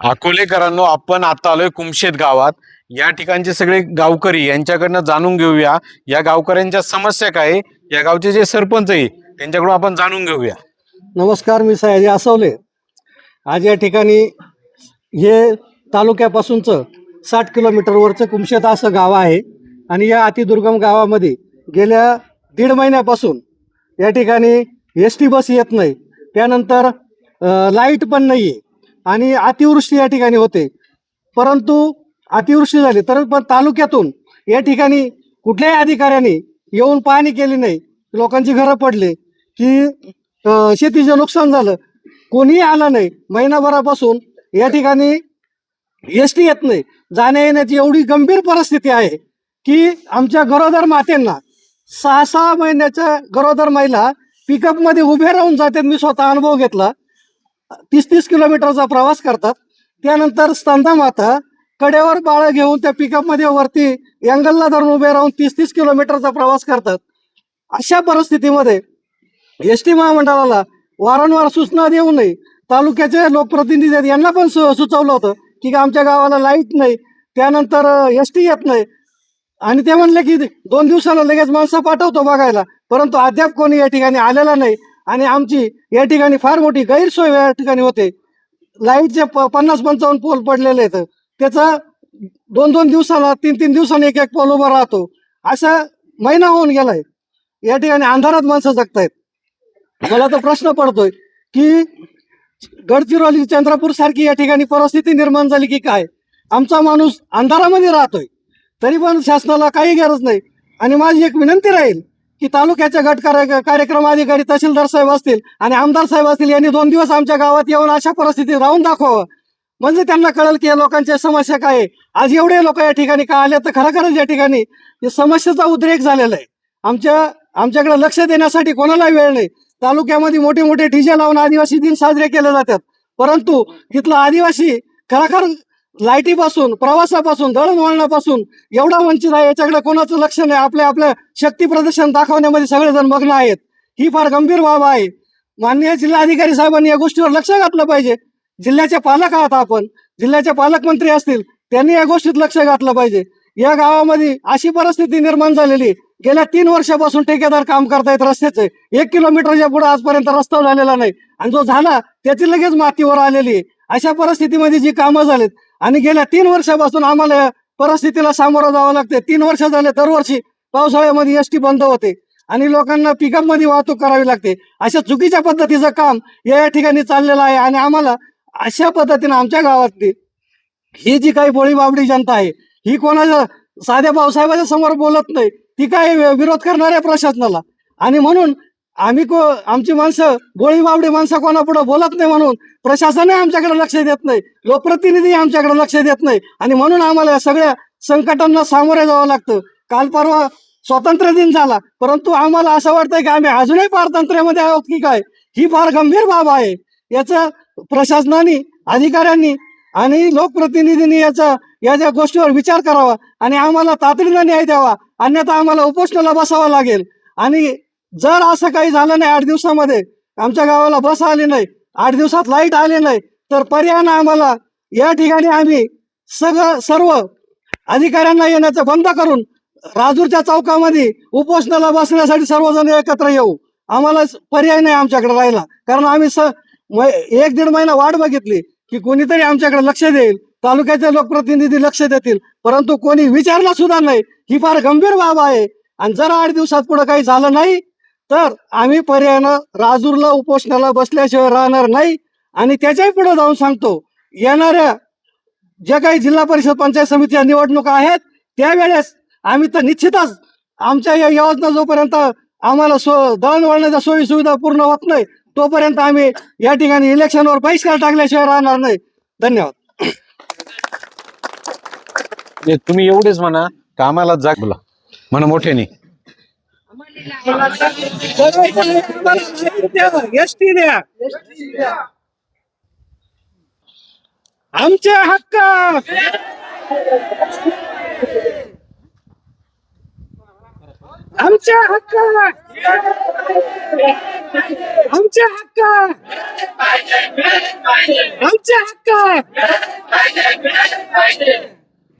अकोलेकरांनो, आपण आता आलोय कुमशेत गावात. या ठिकाणचे सगळे गावकरी यांच्याकडनं जाणून घेऊया या गावकऱ्यांच्या समस्या काय आहे. या गावचे जे सरपंच आहे त्यांच्याकडून आपण जाणून घेऊया. नमस्कार, मी सयाजी आसवले. आज या ठिकाणी हे तालुक्यापासूनचं 60 किलोमीटरवरचं कुमशेत असं गाव आहे आणि या अतिदुर्गम गावामध्ये गेल्या 1.5 महिन्यापासून या ठिकाणी एस टी बस येत नाही. त्यानंतर लाईट पण नाही आहे आणि अतिवृष्टी या ठिकाणी होते. परंतु अतिवृष्टी झाली तर पण तालुक्यातून या ठिकाणी कुठल्याही अधिकाऱ्यांनी येऊन पाहणी केली नाही. लोकांची घरं पडली की शेतीचं नुकसान झालं, कोणीही आलं नाही. महिनाभरापासून या ठिकाणी एस टी येत नाही. जाण्या येण्याची एवढी गंभीर परिस्थिती आहे की आमच्या गरोदर मातेंना 6-6 महिन्याच्या गरोदर महिला पिकअपमध्ये उभे राहून जातात. मी स्वतः अनुभव घेतला. 30-30 किलोमीटरचा प्रवास करतात. त्यानंतर स्तंदा माता कडेवर बाळं घेऊन त्या पिकअपमध्ये वरती अँगलला धरून उभे राहून 30-30 किलोमीटरचा प्रवास करतात. अशा परिस्थितीमध्ये एस टी महामंडळाला वारंवार सूचना देऊ नये. तालुक्याचे लोकप्रतिनिधी आहेत, यांना पण सुचवलं होतं की आमच्या गावाला लाईट नाही, त्यानंतर एस टी येत नाही. आणि ते म्हणले की 2 दिवसाला लगेच माणसं पाठवतो बघायला. परंतु अद्याप कोणी या ठिकाणी आलेला नाही. आणि आमची या ठिकाणी फार मोठी गैरसोय या ठिकाणी होते. लाईटचे 50-55 पोल पडलेले आहेत. त्याचा 2-2 दिवसाला 3-3 दिवसांनी एक पोल उभा राहतो. असा महिना होऊन गेलाय. या ठिकाणी अंधारात माणसं जगतायत. मला तर प्रश्न पडतोय की गडचिरोली, चंद्रपूर सारखी या ठिकाणी परिस्थिती निर्माण झाली की काय. आमचा माणूस अंधारामध्ये राहतोय तरी पण शासनाला काही गरज नाही. आणि माझी एक विनंती राहील की तालुक्याच्या गट कार्यक्रम अधिकारी तहसीलदार साहेब असतील आणि आमदार साहेब असतील, यांनी 2 दिवस आमच्या गावात येऊन अशा परिस्थितीत राहून दाखवावं. म्हणजे त्यांना कळेल की या लोकांच्या समस्या काय आहे. आज एवढे लोक या ठिकाणी का आले तर खरोखरच या ठिकाणी समस्येचा उद्रेक झालेला आहे. आमच्याकडे लक्ष देण्यासाठी कोणाला वेळ नाही. तालुक्यामध्ये मोठे मोठे डीजे लावून आदिवासी दिन साजरे केले जातात, परंतु तिथला आदिवासी खरोखर लाईटीपासून, प्रवासापासून, दळणवळणापासून एवढा वंचित आहे. याच्याकडे कोणाचं लक्ष नाही. आपल्या शक्ती प्रदर्शन दाखवण्यामध्ये सगळेजण मग्न आहेत. ही फार गंभीर बाब आहे. माननीय जिल्हाधिकारी साहेबांनी या गोष्टीवर लक्ष घातलं पाहिजे. जिल्ह्याचे पालक आहात आपण, जिल्ह्याचे पालकमंत्री असतील, त्यांनी या गोष्टीत लक्ष घातलं पाहिजे. या गावामध्ये अशी परिस्थिती निर्माण झालेली, गेल्या 3 वर्षापासून ठेकेदार काम करतायत रस्त्याचे. 1 किलोमीटरच्या पुढे आजपर्यंत रस्ता झालेला नाही आणि जो झाला त्याची लगेच मातीवर आलेली आहे. अशा परिस्थितीमध्ये जी कामं झालीत आणि गेल्या 3 वर्षापासून आम्हाला या परिस्थितीला सामोरं जावं लागते. 3 वर्ष झाले दरवर्षी पावसाळ्यामध्ये एस टी बंद होते आणि लोकांना पिकअपमध्ये वाहतूक करावी लागते. अशा चुकीच्या पद्धतीचं काम या ठिकाणी चाललेलं आहे. आणि आम्हाला अशा पद्धतीने आमच्या गावातली ही जी काही भोळी बाबडी जनता आहे, ही कोणाच्या साध्या भाऊसाहेबाच्या समोर बोलत नाही. ती काय विरोध करणाऱ्या प्रशासनाला. आणि म्हणून आमची माणसं, भोळी बाबडी माणसं कोणापुढे बोलत नाही म्हणून प्रशासनही आमच्याकडे लक्ष देत नाही, लोकप्रतिनिधी आमच्याकडे लक्ष देत नाही. आणि म्हणून आम्हाला या सगळ्या संकटांना सामोरे जावं लागतं. काल परवा स्वातंत्र्य दिन झाला, परंतु आम्हाला असं वाटतंय की आम्ही अजूनही पारतंत्र्यामध्ये आहोत की काय. ही फार गंभीर बाब आहे. याचं प्रशासनाने, अधिकाऱ्यांनी आणि लोकप्रतिनिधींनी या ज्या गोष्टीवर विचार करावा आणि आम्हाला तातडीनं न्याय द्यावा. अन्यथा आम्हाला उपोषणाला बसावं लागेल. आणि जर असं काही झालं नाही, 8 दिवसामध्ये आमच्या गावाला बस आली नाही, 8 दिवसात लाईट आली नाही, तर पर्यायानं आम्हाला या ठिकाणी आम्ही सर्व अधिकाऱ्यांना येण्याचं बंद करून राजूरच्या चौकामध्ये उपोषणाला बसण्यासाठी सर्वजण एकत्र येऊ. आम्हाला पर्याय नाही आमच्याकडे राहिला. कारण आम्ही 1-1.5 महिना वाट बघितली की कोणीतरी आमच्याकडे लक्ष देईल, तालुक्याचे लोकप्रतिनिधी लक्ष देतील, परंतु कोणी विचारला सुद्धा नाही. ही फार गंभीर बाब आहे. आणि जर 8 दिवसात पुढे काही झालं नाही तर आम्ही पर्यायानं राजूरला उपोषणाला बसल्याशिवाय राहणार नाही. आणि त्याच्याही पुढे जाऊन सांगतो, येणाऱ्या ज्या काही जिल्हा परिषद, पंचायत समितीच्या निवडणुका आहेत त्यावेळेस आम्ही तर निश्चितच आमच्या या योजना जोपर्यंत आम्हाला दळणवळणाच्या सोयी सुविधा पूर्ण होत नाही तोपर्यंत आम्ही या ठिकाणी इलेक्शनवर बहिष्कार टाकल्याशिवाय राहणार नाही. धन्यवाद. तुम्ही एवढेच म्हणा, कामाला जा बोला म्हणा मोठ्याने. एस टी द्या, आमचे हक्क. आमच्या हक्क आमच्या हक्क आमच्या हक्क